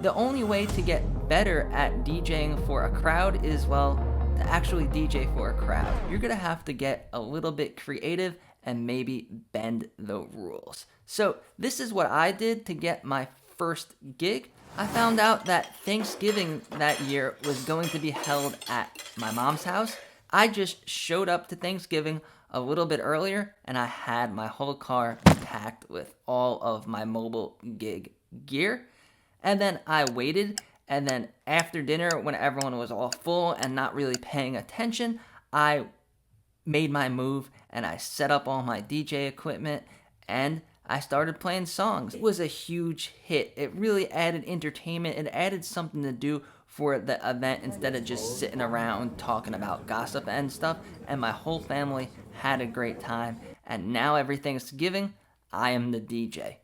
The only way to get better at DJing for a crowd is, well, to actually DJ for a crowd. You're gonna have to get a little bit creative and maybe bend the rules. So this is what I did to get my first gig. I found out that Thanksgiving that year was going to be held at my mom's house. I just showed up to Thanksgiving a little bit earlier and I had my whole car packed with all of my mobile gig gear. And then I waited, and then after dinner, when everyone was all full and not really paying attention, I made my move and I set up all my DJ equipment and I started playing songs. It was a huge hit. It really added entertainment. It added something to do for the event instead of just sitting around talking about gossip and stuff. And my whole family had a great time. And now every Thanksgiving, I am the DJ.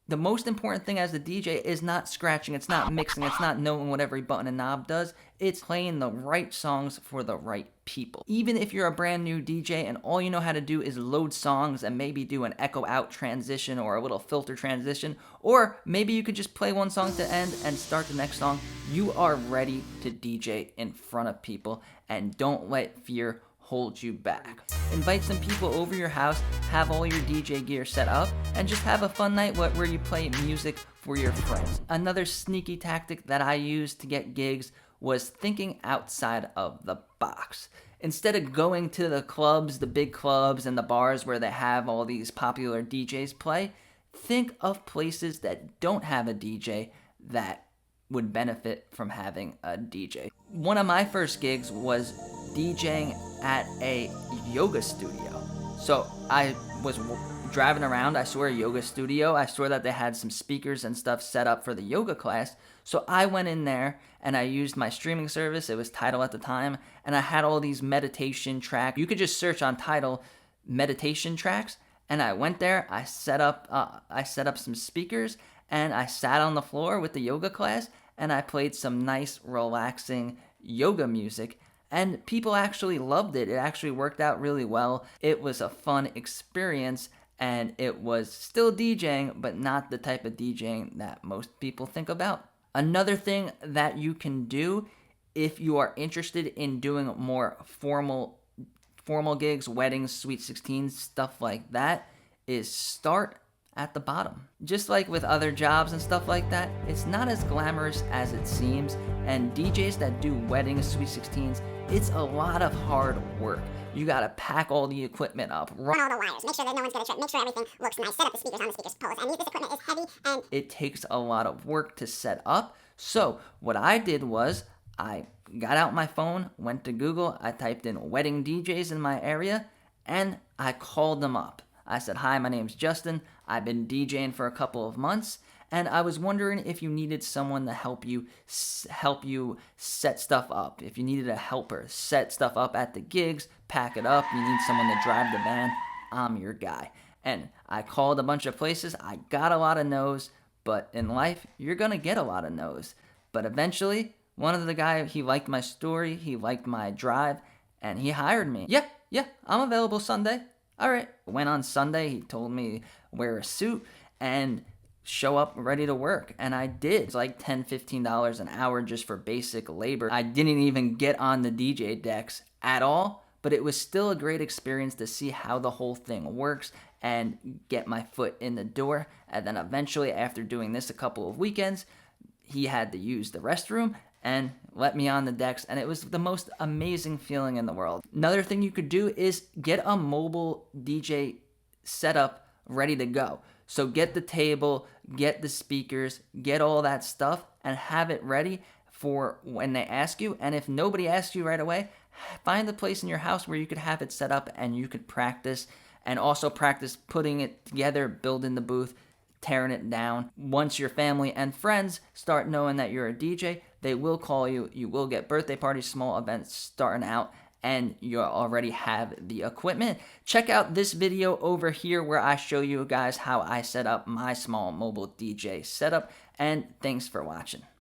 The most important thing as a DJ is not scratching, it's not mixing, it's not knowing what every button and knob does. It's playing the right songs for the right people. Even if you're a brand new DJ and all you know how to do is load songs and maybe do an echo out transition or a little filter transition, or maybe you could just play one song to end and start the next song, you are ready to DJ in front of people, and don't let fear hold you back. Invite some people over your house, have all your DJ gear set up, and just have a fun night where you play music for your friends. Another sneaky tactic that I used to get gigs was thinking outside of the box. Instead of going to the clubs, the big clubs and the bars where they have all these popular DJs play, think of places that don't have a DJ that would benefit from having a DJ. One of my first gigs was DJing at a yoga studio. So I was driving around, I saw a yoga studio, I saw that they had some speakers and stuff set up for the yoga class. So I went in there and I used my streaming service, it was Tidal at the time, and I had all these meditation tracks. You could just search on Tidal meditation tracks, and I went there, I set up some speakers, and I sat on the floor with the yoga class, and I played some nice, relaxing yoga music, and people actually loved it. It actually worked out really well. It was a fun experience, and it was still DJing, but not the type of DJing that most people think about. Another thing that you can do if you are interested in doing more formal gigs, weddings, sweet 16s, stuff like that, is start at the bottom. Just like with other jobs and stuff like that, it's not as glamorous as it seems, and DJs that do weddings, sweet 16s, it's a lot of hard work. You gotta pack all the equipment up, run all the wires, make sure that no one's gonna trip, make sure everything looks nice, set up the speakers on the speakers poles, and this equipment is heavy and it takes a lot of work to set up. So what I did was I got out my phone, went to Google, I typed in wedding DJs in my area, and I called them up. I said, "Hi, my name's Justin. I've been DJing for a couple of months, and I was wondering if you needed someone to help you set stuff up. If you needed a helper, set stuff up at the gigs, pack it up, you need someone to drive the van, I'm your guy." And I called a bunch of places. I got a lot of no's, but in life, you're going to get a lot of no's. But eventually, one of the guys, he liked my story, he liked my drive, and he hired me. Yeah, I'm available Sunday. All right. Went on Sunday. He told me wear a suit and show up ready to work. And I did. It's like $10, $15 an hour just for basic labor. I didn't even get on the DJ decks at all, but it was still a great experience to see how the whole thing works and get my foot in the door. And then eventually, after doing this a couple of weekends, he had to use the restroom and let me on the decks, and it was the most amazing feeling in the world. Another thing you could do is get a mobile DJ setup ready to go. So get the table, get the speakers, get all that stuff, and have it ready for when they ask you. And if nobody asks you right away, find a place in your house where you could have it set up and you could practice, and also practice putting it together, building the booth, tearing it down. Once your family and friends start knowing that you're a DJ, they will call you. You will get birthday parties, small events starting out, and you already have the equipment. Check out this video over here where I show you guys how I set up my small mobile DJ setup, and thanks for watching.